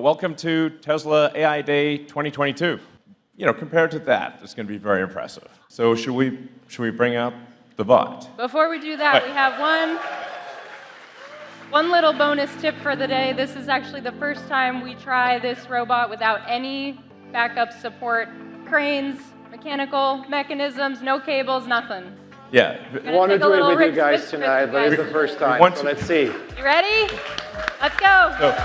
Welcome to Tesla AI Day 2022. Compared to that, it's going to be very impressive. So should we bring out the bot? Before we do that, we have one little bonus tip for the day. This is actually the first time we try this robot without any backup support, cranes, mechanical mechanisms, no cables, nothing. Yeah. I want to do it with you guys tonight, but it's the first time, so let's see. You ready? Let's go.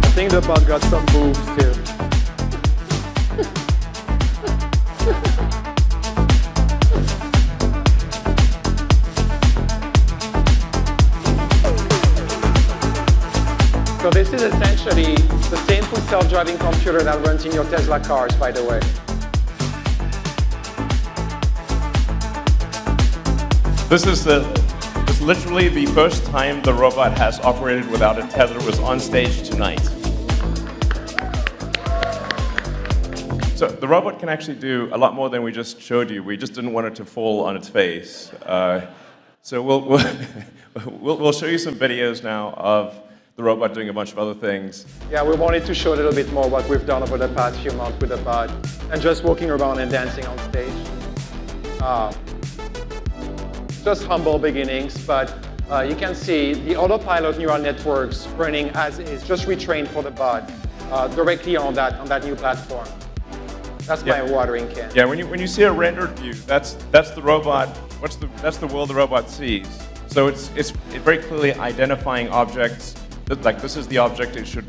I think the bot got some moves too. So this is essentially the same full self-driving computer that runs in your Tesla cars, by the way. This is literally the first time the robot has operated without a tether. It was on stage tonight. So the robot can actually do a lot more than we just showed you. We just didn't want it to fall on its face. So we'll show you some videos now of the robot doing a bunch of other things. Yeah, we wanted to show a little bit more what we've done over the past few months with the bot and just walking around and dancing on stage. Just humble beginnings, but you can see the autopilot neural networks running as is, just retrained for the bot directly on that new platform. That's my watering can. Yeah, when you see a rendered view, that's the robot. That's the world the robot sees. So it's very clearly identifying objects. Like this is the object it should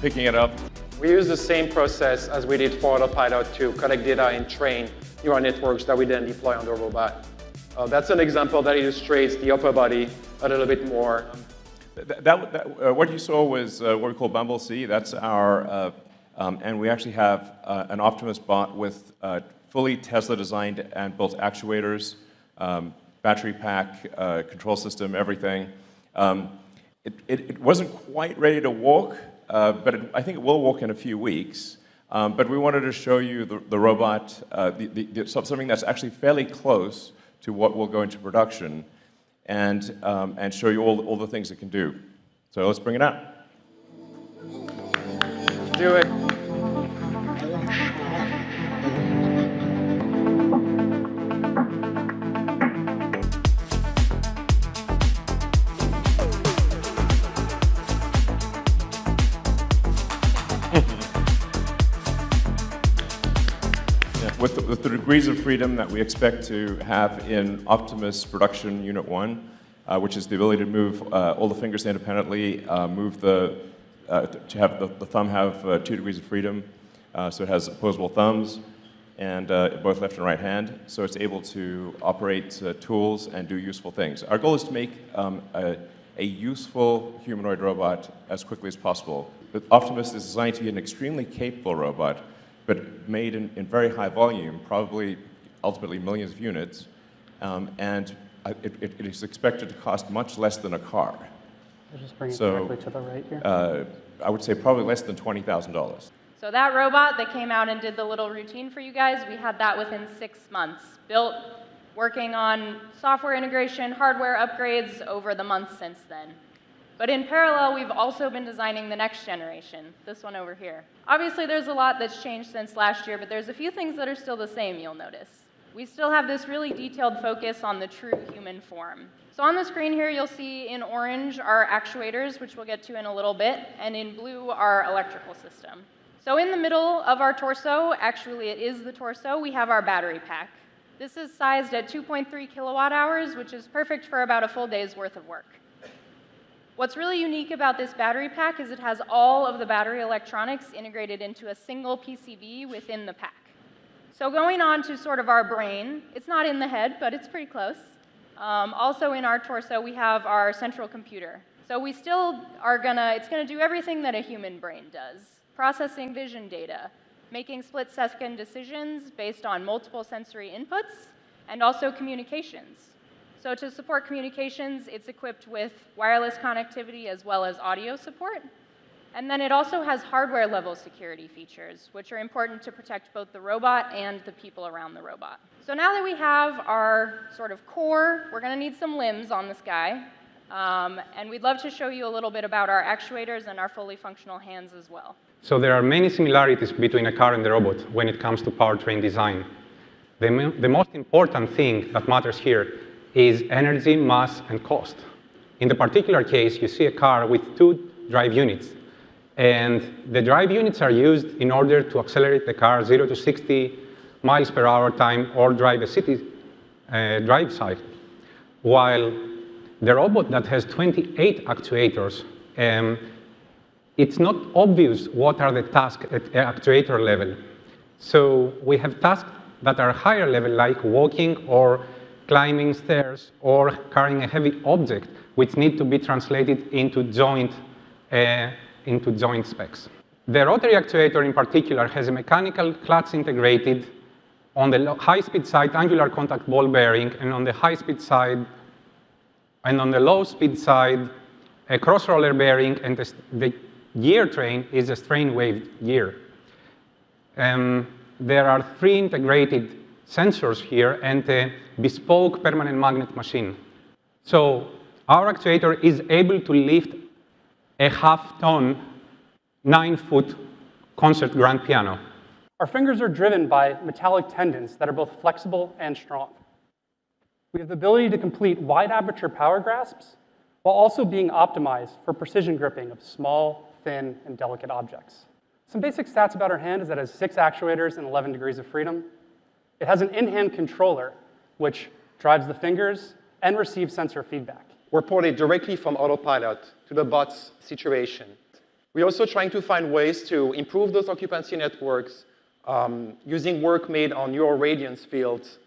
picking it up. We use the same process as we did for autopilot to collect data and train neural networks that we then deploy on the robot. That's an example that illustrates the upper body a little bit more. What you saw was what we call Bumble C. That's our, and we actually have an Optimus bot with fully Tesla designed and built actuators, battery pack, control system, everything. It wasn't quite ready to walk, but I think it will walk in a few weeks. But we wanted to show you the robot, something that's actually fairly close to what will go into production, and show you all the things it can do. So let's bring it out. Do it. With the degrees of freedom that we expect to have in Optimus Production Unit 1, which is the ability to move all the fingers independently, to have the thumb have 2 degrees of freedom, so it has opposable thumbs, and both left and right hand, so it's able to operate tools and do useful things. Our goal is to make a useful humanoid robot as quickly as possible. But Optimus is designed to be an extremely capable robot, but made in very high volume, probably ultimately millions of units, and it is expected to cost much less than a car. I'll just bring it directly to the right here. I would say probably less than $20,000. So that robot that came out and did the little routine for you guys, we had that within 6 months. Built, working on software integration, hardware upgrades over the months since then. But in parallel, we've also been designing the next generation, this one over here. Obviously, there's a lot that's changed since last year, but there's a few things that are still the same, you'll notice. We still have this really detailed focus on the true human form. So on the screen here, you'll see in orange our actuators, which we'll get to in a little bit, and in blue, our electrical system. So in the middle of our torso, actually it is the torso, we have our battery pack. This is sized at 2.3 kilowatt hours, which is perfect for about a full day's worth of work. What's really unique about this battery pack is it has all of the battery electronics integrated into a single PCB within the pack. So going on to sort of our brain, it's not in the head, but it's pretty close. Also in our torso, we have our central computer. So we still are it's gonna do everything that a human brain does. Processing vision data, making split-second decisions based on multiple sensory inputs, and also communications. So to support communications, it's equipped with wireless connectivity as well as audio support. And then it also has hardware-level security features, which are important to protect both the robot and the people around the robot. So now that we have our sort of core, we're going to need some limbs on this guy. And we'd love to show you a little bit about our actuators and our fully functional hands as well. So there are many similarities between a car and a robot when it comes to powertrain design. The most important thing that matters here is energy, mass, and cost. In the particular case, you see a car with 2 drive units. And the drive units are used in order to accelerate the car 0 to 60 miles per hour time or drive a city drive cycle. While the robot that has 28 actuators, it's not obvious what are the tasks at actuator level. So we have tasks that are higher level, like walking or climbing stairs or carrying a heavy object, which need to be translated into joint specs. The rotary actuator in particular has a mechanical clutch integrated on the high-speed side, angular contact ball bearing, and on the high-speed side, and on the low-speed side, a cross-roller bearing, and the gear train is a strain wave gear. There are 3 integrated sensors here and a bespoke permanent magnet machine. So our actuator is able to lift a half-ton, 9-foot concert grand piano. Our fingers are driven by metallic tendons that are both flexible and strong. We have the ability to complete wide aperture power grasps while also being optimized for precision gripping of small, thin, and delicate objects. Some basic stats about our hand is that it has 6 actuators and 11 degrees of freedom. It has an in-hand controller, which drives the fingers and receives sensor feedback. We're ported directly from autopilot to the bot's situation. We're also trying to find ways to improve those occupancy networks using work made on neural radiance fields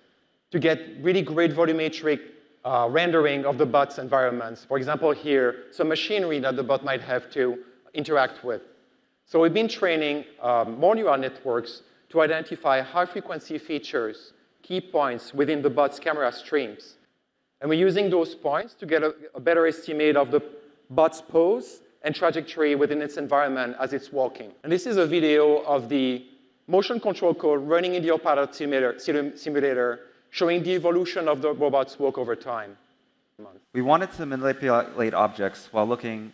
to get really great volumetric rendering of the bot's environments. For example, here, some machinery that the bot might have to interact with. So we've been training more neural networks to identify high-frequency features, key points within the bot's camera streams. And we're using those points to get a better estimate of the bot's pose and trajectory within its environment as it's walking. And this is a video of the motion control code running in the autopilot simulator showing the evolution of the robot's walk over time. We wanted to manipulate objects while looking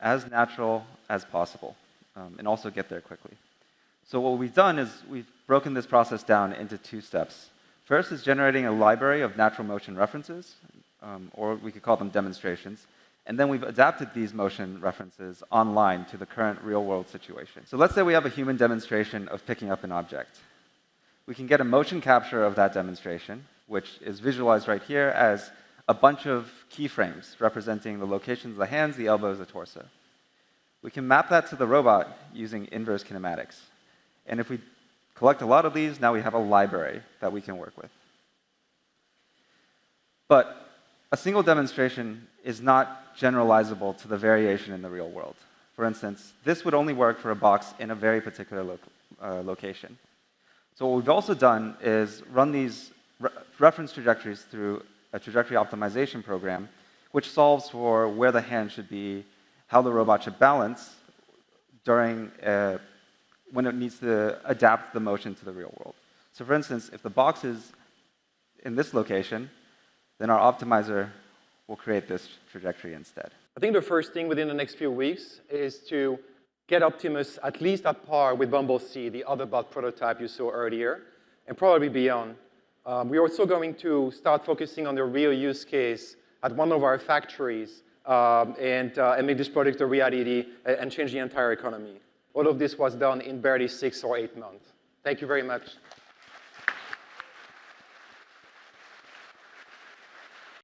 as natural as possible and also get there quickly. So what we've done is we've broken this process down into 2 steps. First is generating a library of natural motion references, or we could call them demonstrations. And then we've adapted these motion references online to the current real-world situation. So let's say we have a human demonstration of picking up an object. We can get a motion capture of that demonstration, which is visualized right here as a bunch of keyframes representing the locations of the hands, the elbows, the torso. We can map that to the robot using inverse kinematics. And if we collect a lot of these, now we have a library that we can work with. But a single demonstration is not generalizable to the variation in the real world. For instance, this would only work for a box in a very particular location. So what we've also done is run these reference trajectories through a trajectory optimization program, which solves for where the hand should be, how the robot should balance during when it needs to adapt the motion to the real world. So for instance, if the box is in this location, then our optimizer will create this trajectory instead. I think the first thing within the next few weeks is to get Optimus at least at par with Bumblebee, the other bot prototype you saw earlier, and probably beyond. We're also going to start focusing on the real use case at one of our factories and make this product a reality and change the entire economy. All of this was done in barely 6 or 8 months. Thank you very much.